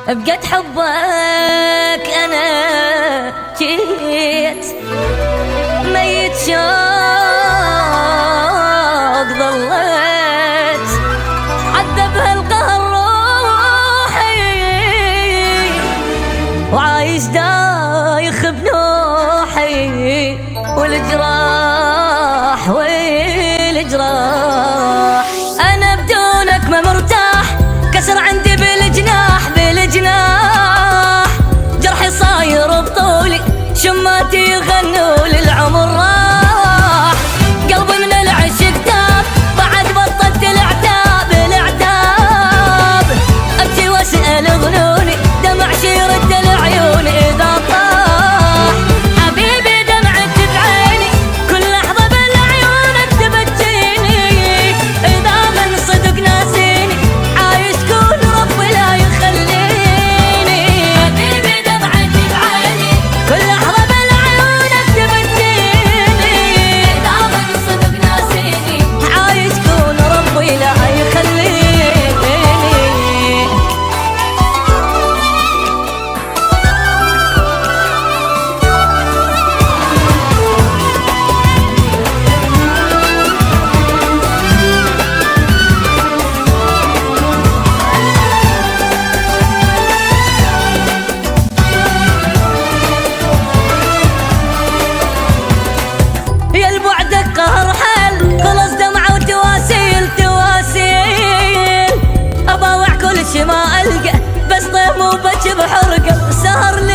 بقت حبك أنا جيت ميت شوق ظليت عذبها القهر روحي وعايش دايخ بنوحي والجراح والجراح أنا بدونك ما مرتاح كسر عندي بالجناح جرحي صاير بطولي شماتي يغنوا للعمر راح قلبي من العشق تاب بعد بطلت العتاب ابكي واسأل ظنوني دمع شيرد العيون اذا طاح حبيبي دمعت بعيني كل لحظة بالعيونك تبكيني اذا من صدق ناسيني عايش كون ربي لا يخليني حبيبي دمعت بعيني كل لحظة بالعيونك تبكيني اذا من صدق ناسيني عايش كون ربي لا يخليني يا البعدك قهر حل خلص دمعة وتواسيل اباوع كل شي ما القى بس طيب مو بجي بحرقه سهر لي